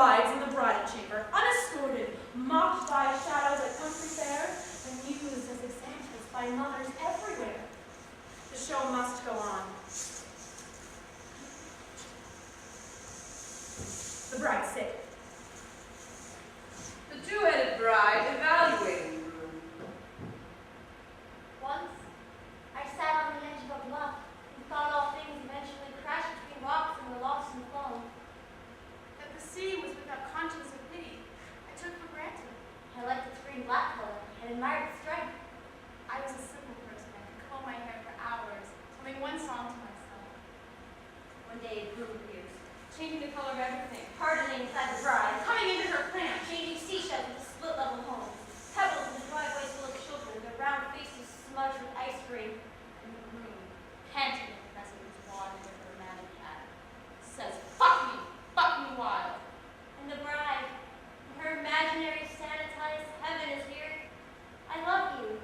brides in the bridal chamber, unescorted, mocked by shadows at country fairs, and used as examples by mothers everywhere. The show must go on. The bride's sick. The two-headed bride evaluating the room. Once, I sat on the edge of a bluff and thought all things eventually crashed between rocks and were lost in the foam. That the sea was without conscience of pity, I took for granted. I liked its green-black color and admired its strength. I was a simple person. I could comb my hair for hours, humming one song to myself. One day, a groom appears, Changing the color of everything. hardening inside the bride, Coming into her plant. changing seashells into split-level homes, pebbles into driveways full of children, their round faces smudged with ice cream, and the groom, panting and pressing his wand into her magic hat, says, Fuck me wild. and the bride, in her imaginary sanitized heaven is here. I love you,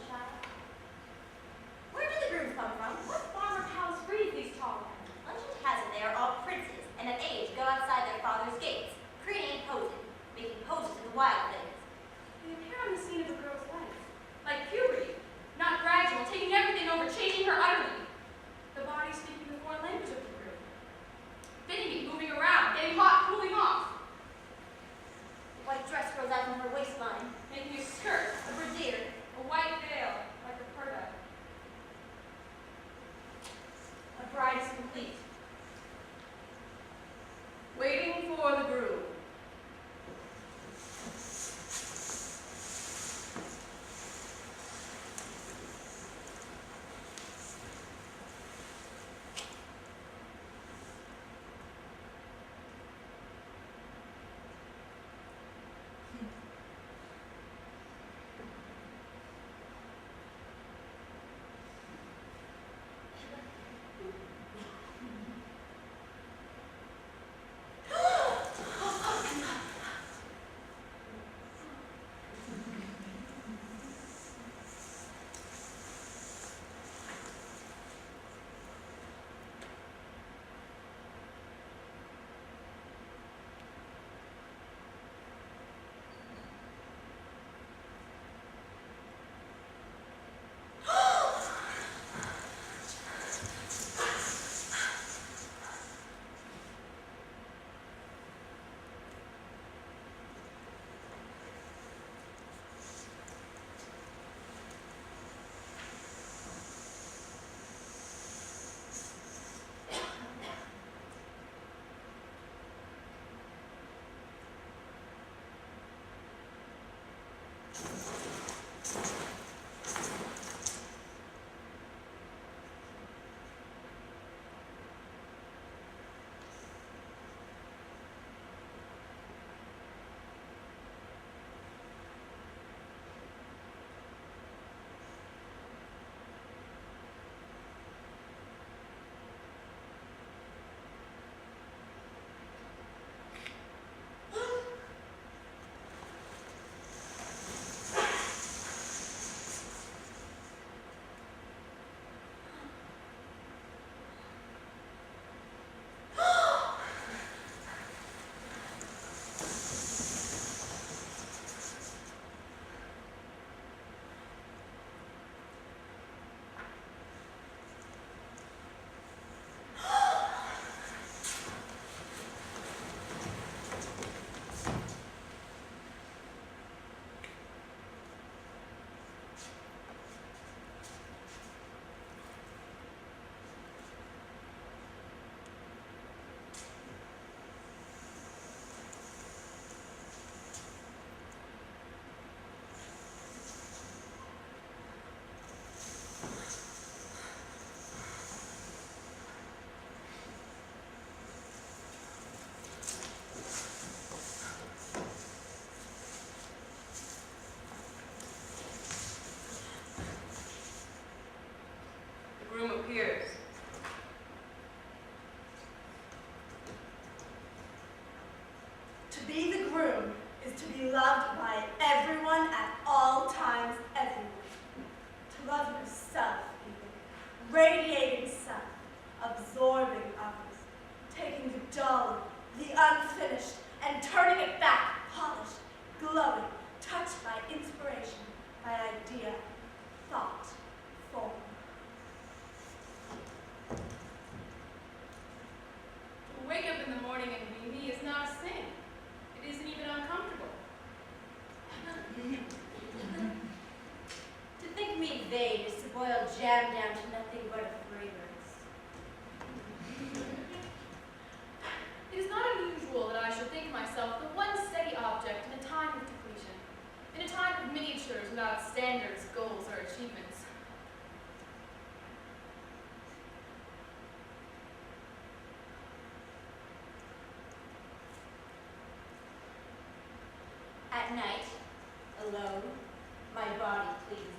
child. Where do the grooms come from? What farmer cows breed these tall men? Legend has it they are all princes, and at age go outside their father's gates, preening and posing, making poses in the wild things. They appear on the scene of a girl's life. Like puberty. Not gradual, taking everything over, changing her utterly. The body speaking the foreign language of the groom. Fitting it, moving around, getting hot, cooling off. The white dress grows out from her waistline, Making a skirt, a brassiere. a white veil, like a purdah. A bride is complete. Waiting for the groom. appears. To be the groom is to be loved by everyone at all times, everywhere. To love yourself, even. Radiating sun, absorbing others, taking the dull, the unfit, unfinished, and turning it back, polished, glowing, touched by inspiration, by idea, thought, form. To wake up in the morning and be me is not a sin. It isn't even uncomfortable. To think me vain is to boil jam down to nothing but a fragrance. It is not unusual that I should think myself the one steady object in a time of depletion, in a time of miniatures without standards, goals, or achievements. At night, alone, my body pleases me.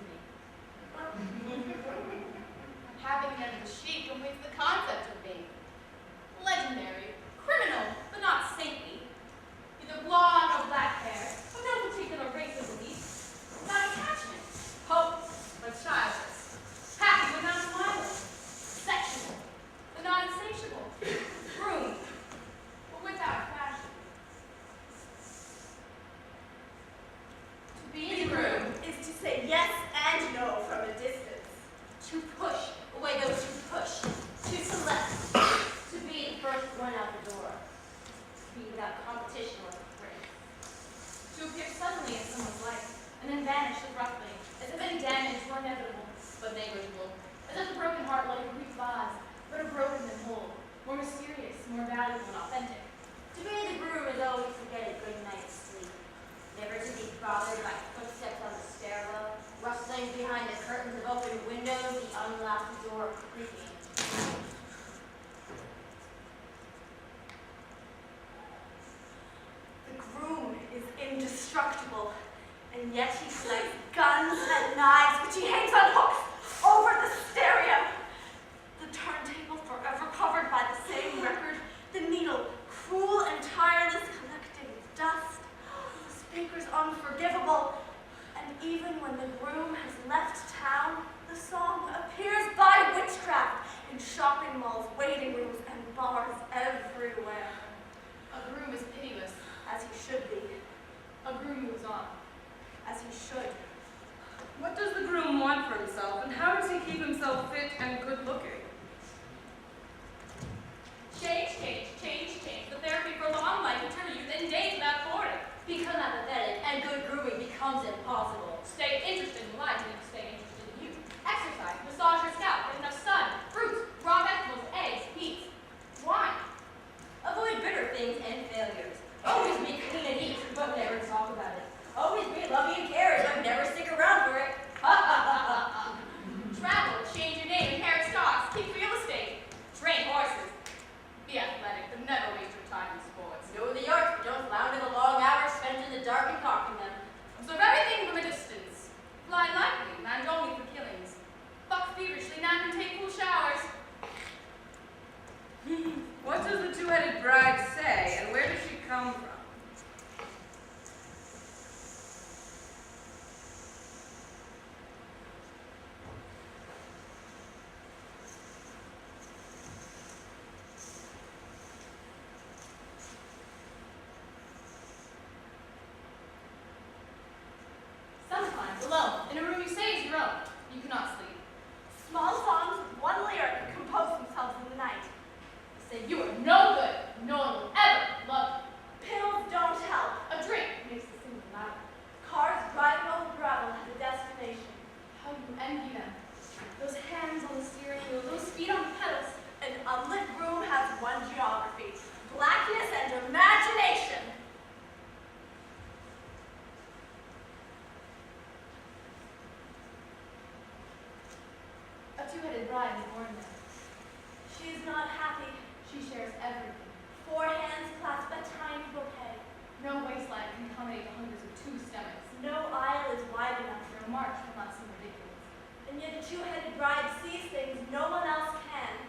Having none of the chic completes the concept of being legendary, criminal, but not saintly. Either blonde or black hair, of no particular race or belief, without attachment, hope, but childless, happy but not smiling, sexual, but not insatiable, groomed, but without fashion. To be the groom Is to say yes and no from a distance. To push away those who push. To select. To be the first one out the door. To be without competition or praise. to appear suddenly in someone's life, and then vanish abruptly, as if any damage were inevitable, but negligible, as if a broken heart like a weak vase, but a broken than whole, more mysterious, more valuable and authentic. To be the groom is always to get a good night's sleep. Never to be bothered by footsteps on the stairwell, rustling behind the curtains of open windows, the unlocked door creaking. The groom is indestructible, and yet he slides guns and knives, which he hangs on hooks over the stereo. The turntable forever covered by the same record, the needle cruel and tireless, collecting dust, the speakers unforgivable, and even when the groom has left town, the song appears by witchcraft in shopping malls, waiting rooms, and bars everywhere, A groom is pitiless, as he should be. a groom moves on. As he should. What does the groom want for himself, and how does he keep himself fit and good-looking? Change, change, change, change. The therapy for long life, eternal youth, and days without boredom. Become apathetic, and good grooming becomes impossible. Stay interested in life and stay interested in you. Exercise, massage your scalp, get enough sun, fruits, raw vegetables, eggs, meats, wine. Avoid bitter things and failures. Always be clean and eat, but never talk about it. Always be loving and caring, but never stick around for it. Travel, change your name, inherit stocks, keep real estate, train horses. Be athletic, but never waste your time in sports. Know the art, but don't flounder the long hours spent in the dark and cocking them. Observe everything from a distance. Fly lightly, land only for killings. Buck feverishly, nap and take cool showers. What does the two-headed bride say, and where does she come from? Sometimes, alone, in a room you say is your own, you cannot sleep. Small songs with one lyric compose themselves in the night. Say you are no good, no one will ever love you. Pills don't help. A drink makes the singing louder. Cars driving over gravel have a destination. How you envy them. Those hands on the steering wheel, those feet on the pedals. An unlit room has one geography: blackness and imagination. A two-headed bride is born there. She is not happy. She shares everything. 4 hands clasp a tiny bouquet. No waistline can accommodate the hungers of 2 stomachs. No aisle is wide enough. Their march will not seem ridiculous. And yet a two-headed bride sees things no one else can.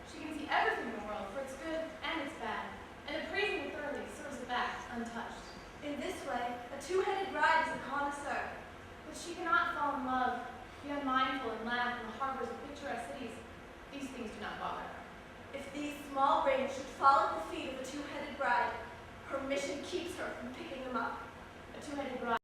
She can see everything in the world, for its good and its bad, and appraising it thoroughly serves it back untouched. In this way, a two-headed bride is a connoisseur. But she cannot fall in love, be unmindful and laugh in the harbors of picturesque cities. These things do not bother her. If these small rings should fall at the feet of a two-headed bride, Her mission keeps her from picking him up.